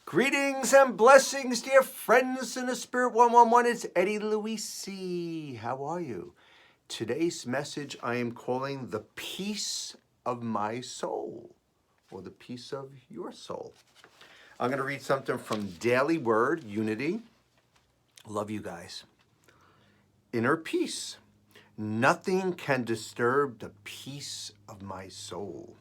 Greetings and blessings, dear friends in the Spirit 111. It's Eddie Luisi. How are you? Today's message I am calling the peace of my soul, or the peace of your soul. I'm going to read something from Daily Word, Unity. Love you guys. Inner peace. Nothing can disturb the peace of my soul.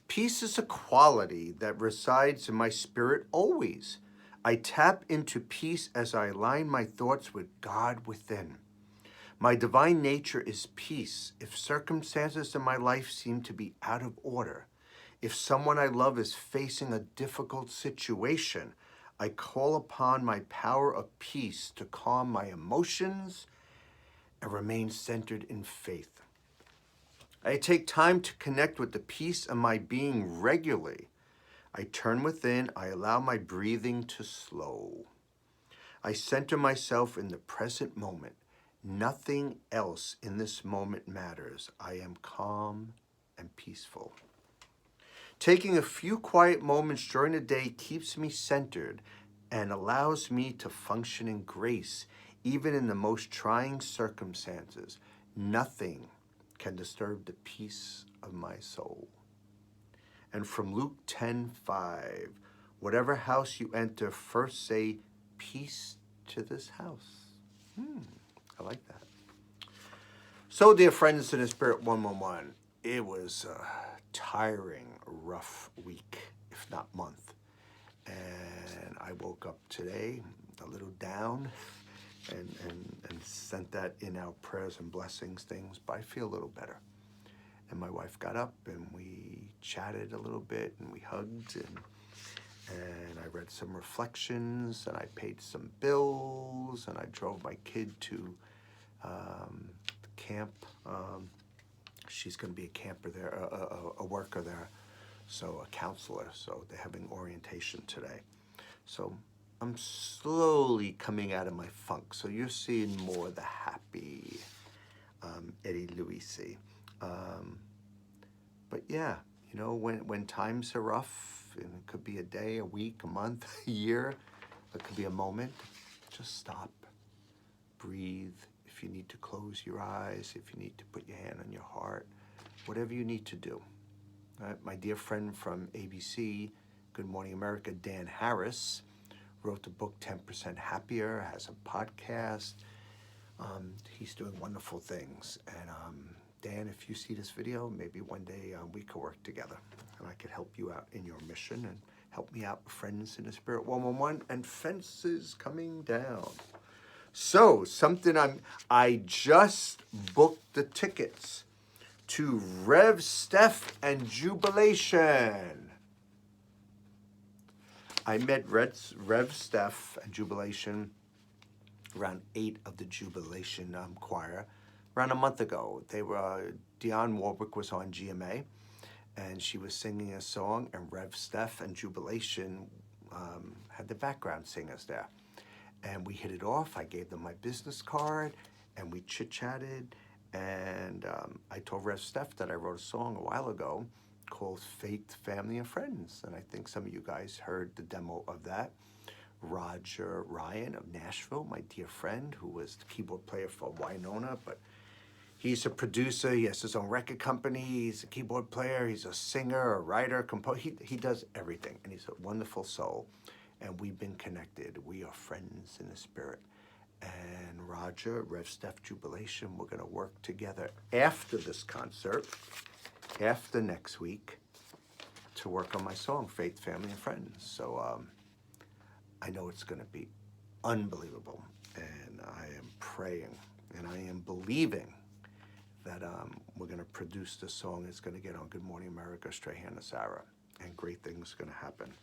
Peace is a quality that resides in my spirit always. I tap into peace as I align my thoughts with God within. My divine nature is peace. If circumstances in my life seem to be out of order, if someone I love is facing a difficult situation, I call upon my power of peace to calm my emotions and remain centered in faith. I take time to connect with the peace of my being regularly. I turn within. I allow my breathing to slow. I center myself in the present moment. Nothing else in this moment matters. I am calm and peaceful. Taking a few quiet moments during the day keeps me centered and allows me to function in grace, even in the most trying circumstances. Nothing can disturb the peace of my soul. And from Luke 10:5, whatever house you enter, first say, peace to this house. I like that. So, dear friends in the Spirit 111, it was a tiring, rough week, if not month. And I woke up today a little down and sent that in our prayers and blessings things, but I feel a little better. And my wife got up and we chatted a little bit and we hugged and I read some reflections and I paid some bills and I drove my kid to the camp. She's going to be a camper there, a worker there, so a counselor. So they're having orientation today. So I'm slowly coming out of my funk. So you're seeing more of the happy Eddie Luisi. But yeah, you know, when times are rough, and it could be a day, a week, a month, a year, it could be a moment, just stop, breathe. If you need to close your eyes, if you need to put your hand on your heart, whatever you need to do. My dear friend from ABC, Good Morning America, Dan Harris, wrote the book 10% Happier, has a podcast. He's doing wonderful things. And Dan, if you see this video, maybe one day we could work together and I could help you out in your mission and help me out with Friends in the Spirit 111 and Fences Coming Down. So, I just booked the tickets to Revsteph and Jubilation. I met Revsteph and Jubilation, around 8 of the Jubilation choir, around a month ago. Dionne Warwick was on GMA, and she was singing a song, and Revsteph and Jubilation had the background singers there. And we hit it off. I gave them my business card, and we chit-chatted, and I told Revsteph that I wrote a song a while ago called Faith, Family, and Friends, and I think some of you guys heard the demo of that. Roger Ryan of Nashville, my dear friend, who was the keyboard player for Winona, but he's a producer, he has his own record company, he's a keyboard player, he's a singer, a writer, composer, he does everything, and he's a wonderful soul, and we've been connected. We are friends in the spirit. And Roger, Revsteph Jubilation, we're going to work together after this concert, after next week, to work on my song, Faith, Family, and Friends. So I know it's going to be unbelievable, and I am praying, and I am believing that we're going to produce this song. It's going to get on Good Morning America, Strahan and Sarah, and great things are going to happen.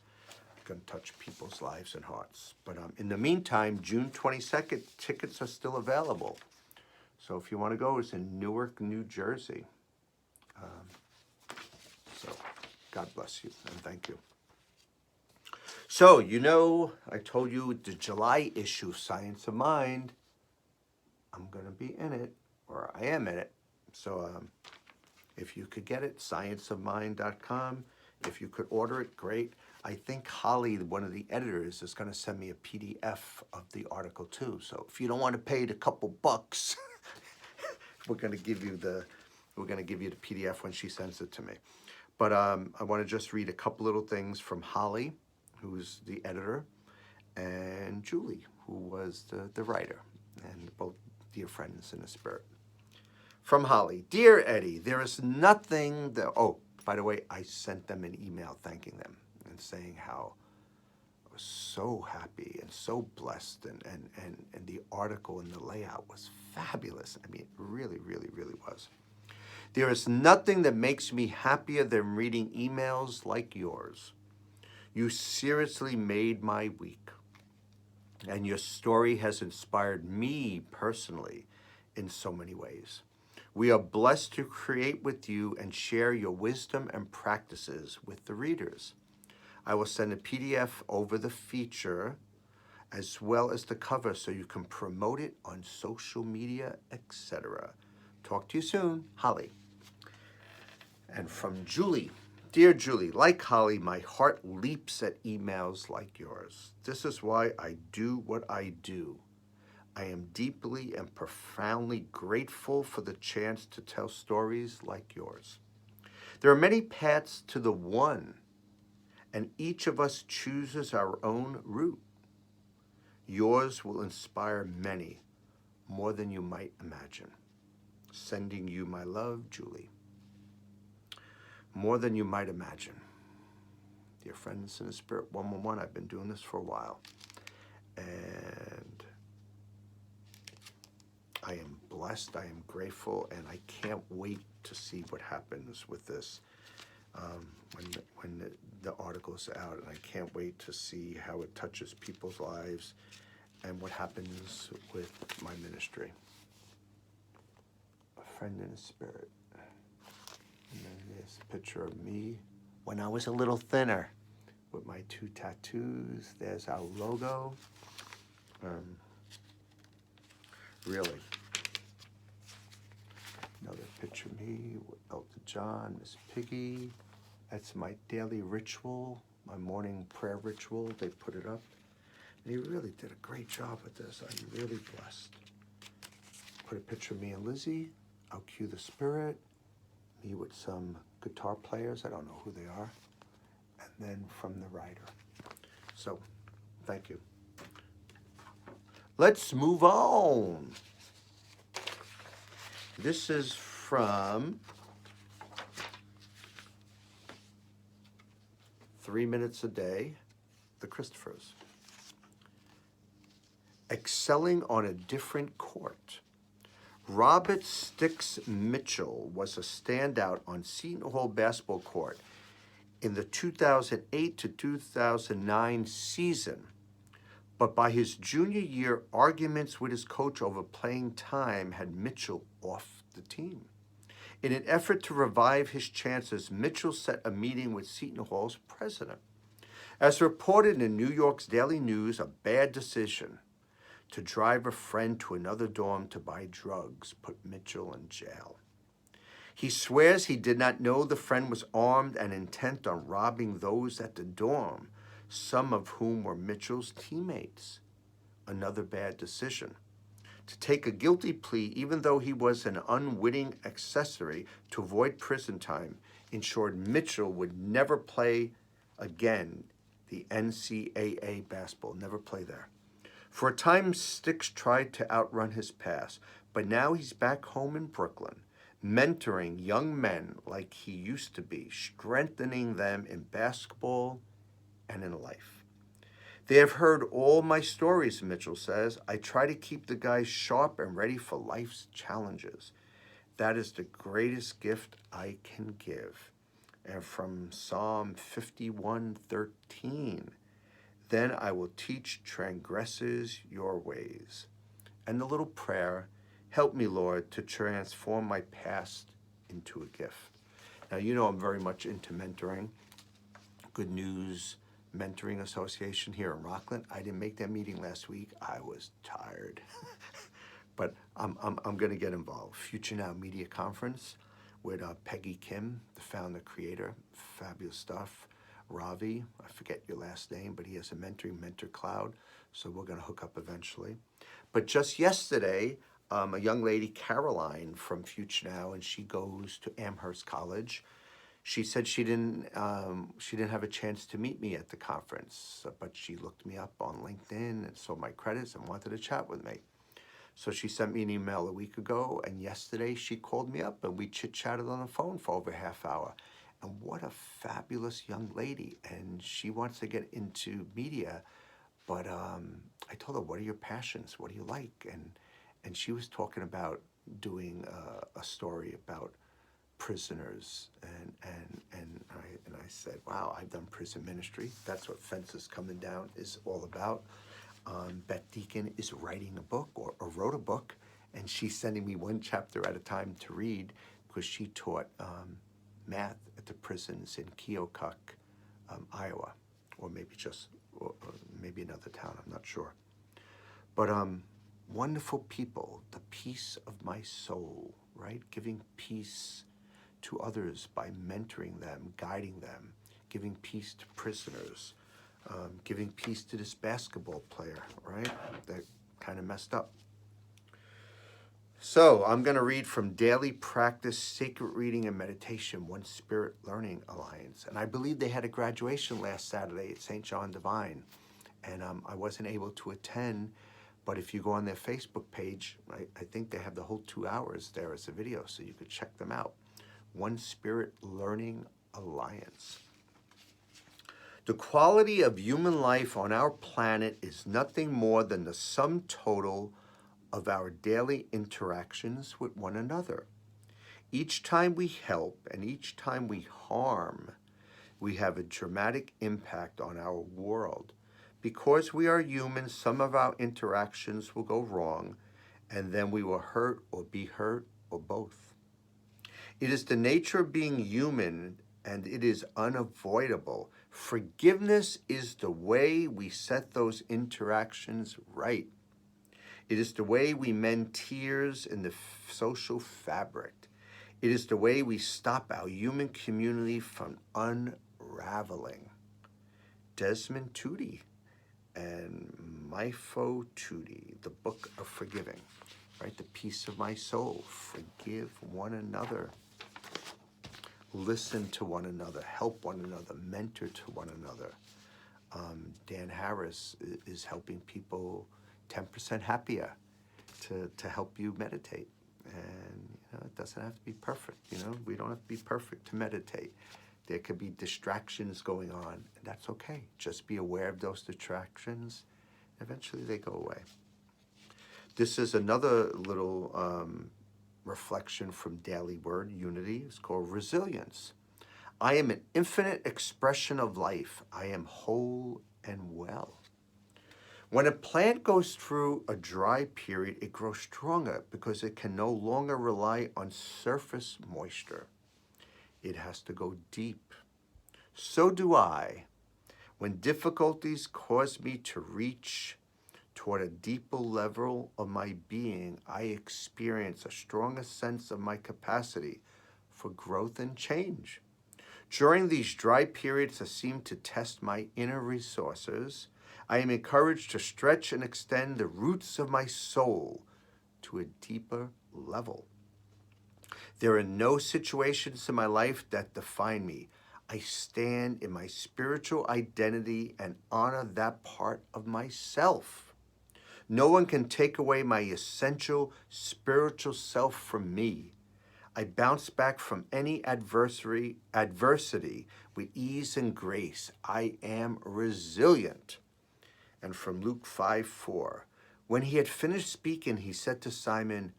It's going to touch people's lives and hearts. But in the meantime, June 22nd, tickets are still available. So if you want to go, it's in Newark, New Jersey. So God bless you, and thank you. So, you know, I told you the July issue, Science of Mind, I'm going to be in it, or I am in it. So if you could get it, scienceofmind.com. If you could order it, great. I think Holly, one of the editors, is going to send me a PDF of the article too. So if you don't want to pay the couple bucks, we're going to give you the PDF when she sends it to me. But I want to just read a couple little things from Holly, who's the editor, and Julie, who was the writer, and both dear friends in the spirit. From Holly, dear Eddie, there is nothing that, oh, by the way, I sent them an email thanking them and saying how I was so happy and so blessed, and the article and the layout was fabulous. I mean, it really, really, really was. There is nothing that makes me happier than reading emails like yours. You seriously made my week, and your story has inspired me personally in so many ways. We are blessed to create with you and share your wisdom and practices with the readers. I will send a PDF over the feature as well as the cover so you can promote it on social media, etc. Talk to you soon, Holly. And from Julie, dear Julie, like Holly, my heart leaps at emails like yours. This is why I do what I do. I am deeply and profoundly grateful for the chance to tell stories like yours. There are many paths to the one, and each of us chooses our own route. Yours will inspire many, more than you might imagine. Sending you my love, Julie. More than you might imagine. Dear friends in the spirit, 111, I've been doing this for a while. And I am blessed, I am grateful, and I can't wait to see what happens with this when the article's out. And I can't wait to see how it touches people's lives and what happens with my ministry. A friend in the spirit. And then this picture of me when I was a little thinner with my 2 tattoos. There's our logo. Really. Another picture of me with Elton John, Miss Piggy. That's my daily ritual, my morning prayer ritual. They put it up. And he really did a great job with this. I'm really blessed. Put a picture of me and Lizzie. I'll cue the spirit. Me with some guitar players. I don't know who they are. And then from the writer. So, thank you. Let's move on. This is from 3 Minutes a Day, the Christophers. Excelling on a different court. Robert Sticks Mitchell was a standout on Seton Hall basketball court in the 2008 to 2009 season. But by his junior year, arguments with his coach over playing time had Mitchell off the team. In an effort to revive his chances, Mitchell set a meeting with Seton Hall's president. As reported in New York's Daily News, a bad decision to drive a friend to another dorm to buy drugs put Mitchell in jail. He swears he did not know the friend was armed and intent on robbing those at the dorm, some of whom were Mitchell's teammates. Another bad decision. To take a guilty plea, even though he was an unwitting accessory to avoid prison time, ensured Mitchell would never play again the NCAA basketball, never play there. For a time, Sticks tried to outrun his past, but now he's back home in Brooklyn, mentoring young men like he used to be, strengthening them in basketball and in life. They have heard all my stories, Mitchell says. I try to keep the guys sharp and ready for life's challenges. That is the greatest gift I can give. And from Psalm 51:13, then I will teach transgressors your ways. And the little prayer, help me, Lord, to transform my past into a gift. Now, you know I'm very much into mentoring. Good News Mentoring Association here in Rockland. I didn't make that meeting last week. I was tired. But I'm going to get involved. Future Now Media Conference with Peggy Kim, the founder, creator. Fabulous stuff. Ravi. I forget your last name, but he has a mentor cloud. So we're going to hook up eventually. But just yesterday, a young lady, Caroline from Future Now, and she goes to Amherst College. She said she didn't have a chance to meet me at the conference, but she looked me up on LinkedIn and saw my credits and wanted to chat with me. So she sent me an email a week ago, and yesterday she called me up and we chit-chatted on the phone for over a half hour. And what a fabulous young lady. And she wants to get into media, but I told her, what are your passions? What do you like? And she was talking about doing a story about prisoners, and I said, wow, I've done prison ministry. That's what Fences Coming Down is all about. Beth Deacon is writing a book or wrote a book, and she's sending me one chapter at a time to read because she taught math at the prisons in Keokuk, Iowa, or maybe maybe another town, I'm not sure. But wonderful people, the peace of my soul, right? Giving peace to others by mentoring them, guiding them, giving peace to prisoners, giving peace to this basketball player, right? That kind of messed up. So I'm going to read from Daily Practice, Sacred Reading and Meditation, One Spirit Learning Alliance. And I believe they had a graduation last Saturday at St. John Divine. And I wasn't able to attend, but if you go on their Facebook page, I think they have the whole 2 hours there as a video, so you could check them out. One Spirit Learning Alliance. The quality of human life on our planet is nothing more than the sum total of our daily interactions with one another. Each time we help and each time we harm, we have a dramatic impact on our world. Because we are human, some of our interactions will go wrong, and then we will hurt or be hurt or both. It is the nature of being human, and it is unavoidable. Forgiveness is the way we set those interactions right. It is the way we mend tears in the social fabric. It is the way we stop our human community from unraveling. Desmond Tutu and Mifo Tutu, the Book of Forgiving, right? The peace of my soul. Forgive one another. Listen to one another. Help one another. Mentor to one another. Dan Harris is helping people 10% happier to help you meditate. And it doesn't have to be perfect. We don't have to be perfect to meditate. There could be distractions going on, and that's okay. Just be aware of those distractions. Eventually they go away. This is another little reflection from Daily Word Unity. It's called Resilience. I am an infinite expression of life. I am whole and well. When a plant goes through a dry period, it grows stronger because it can no longer rely on surface moisture. It has to go deep. So do I. When difficulties cause me to reach toward a deeper level of my being, I experience a stronger sense of my capacity for growth and change. During these dry periods that seem to test my inner resources, I am encouraged to stretch and extend the roots of my soul to a deeper level. There are no situations in my life that define me. I stand in my spiritual identity and honor that part of myself. No one can take away my essential spiritual self from me. I bounce back from any adversity with ease and grace. I am resilient. And from Luke 5:4, when he had finished speaking, he said to Simon,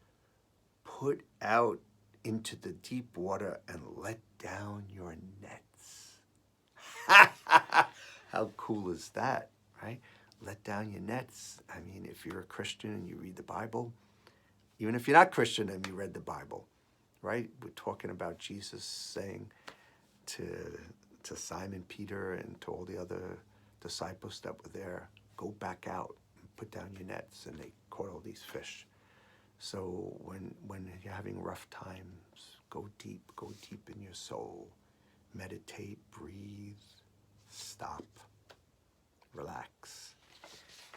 "Put out into the deep water and let down your nets." How cool is that, right? Let down your nets. I mean, if you're a Christian and you read the Bible, even if you're not Christian and you read the Bible, right? We're talking about Jesus saying to Simon Peter and to all the other disciples that were there, go back out and put down your nets, and they caught all these fish. So when you're having rough times, go deep in your soul. Meditate, breathe, stop, relax,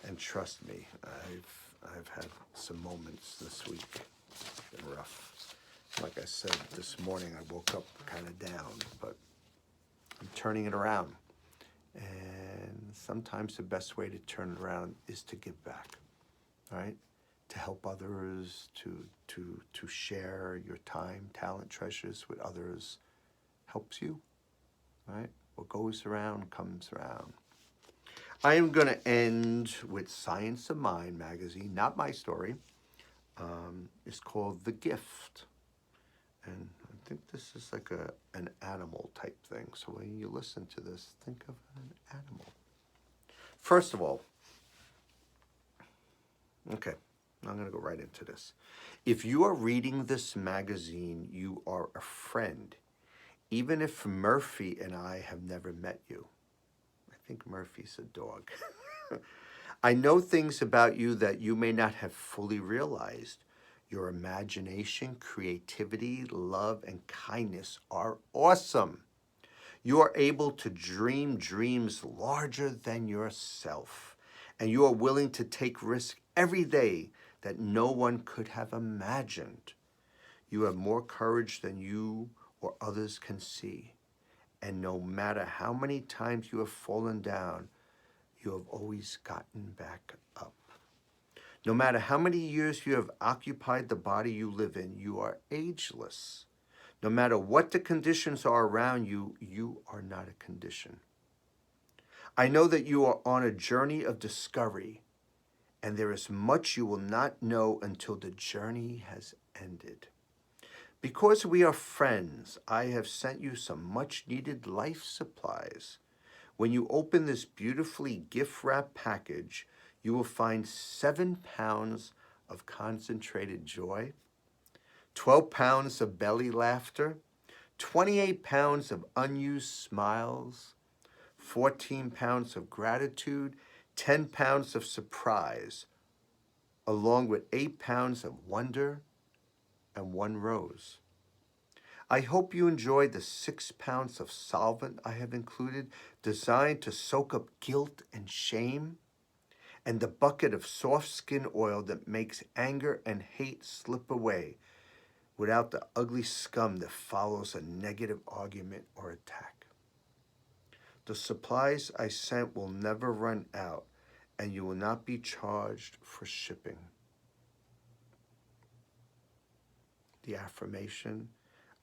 and trust me, I've had some moments this week. It's been rough. Like I said, this morning I woke up kind of down, but I'm turning it around. And sometimes the best way to turn it around is to give back, right? To help others, to share your time, talent, treasures with others helps you, right? What goes around comes around. I am going to end with Science of Mind magazine, not my story. It's called The Gift. And I think this is like an animal type thing. So when you listen to this, think of an animal. First of all, okay, I'm going to go right into this. If you are reading this magazine, you are a friend, even if Murphy and I have never met you. I think Murphy's a dog. I know things about you that you may not have fully realized. Your imagination, creativity, love, and kindness are awesome. You are able to dream dreams larger than yourself, and you are willing to take risks every day that no one could have imagined. You have more courage than you or others can see, and no matter how many times you have fallen down, you have always gotten back up. No matter how many years you have occupied the body you live in, you are ageless. No matter what the conditions are around you, you are not a condition. I know that you are on a journey of discovery, and there is much you will not know until the journey has ended. Because we are friends, I have sent you some much-needed life supplies. When you open this beautifully gift-wrapped package, you will find 7 pounds of concentrated joy, 12 pounds of belly laughter, 28 pounds of unused smiles, 14 pounds of gratitude, 10 pounds of surprise, along with 8 pounds of wonder and 1 rose. I hope you enjoyed the 6 pounds of solvent I have included, designed to soak up guilt and shame, and the bucket of soft skin oil that makes anger and hate slip away without the ugly scum that follows a negative argument or attack. The supplies I sent will never run out, and you will not be charged for shipping. The affirmation: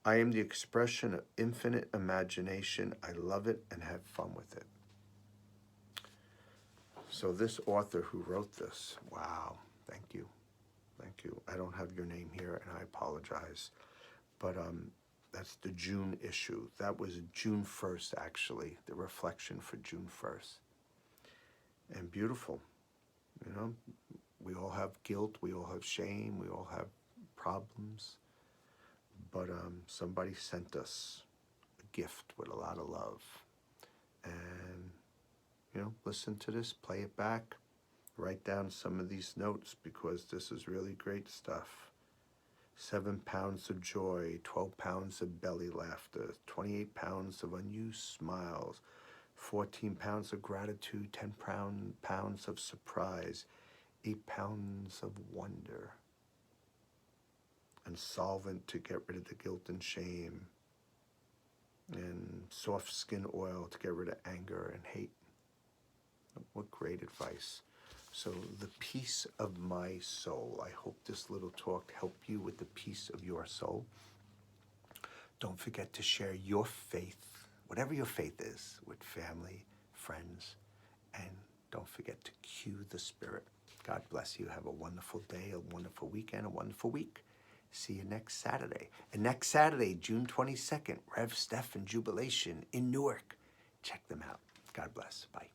I am the expression of infinite imagination. I love it and have fun with it. So this author who wrote this, wow, thank you. Thank you. I don't have your name here, and I apologize. But that's the June issue. That was June 1st, actually, the reflection for June 1st. And beautiful. You know, we all have guilt, we all have shame, we all have problems. But somebody sent us a gift with a lot of love. And, you know, listen to this, play it back, write down some of these notes, because this is really great stuff. 7 pounds of joy, 12 pounds of belly laughter, 28 pounds of unused smiles, 14 pounds of gratitude, 10 pounds of surprise, 8 pounds of wonder, and solvent to get rid of the guilt and shame, and soft skin oil to get rid of anger and hate. What great advice. So the peace of my soul. I hope this little talk helped you with the peace of your soul. Don't forget to share your faith, whatever your faith is, with family, friends, and don't forget to cue the spirit. God bless you. Have a wonderful day, a wonderful weekend, a wonderful week. See you next Saturday. And next Saturday, June 22nd, Revsteph Jubilee in Newark. Check them out. God bless. Bye.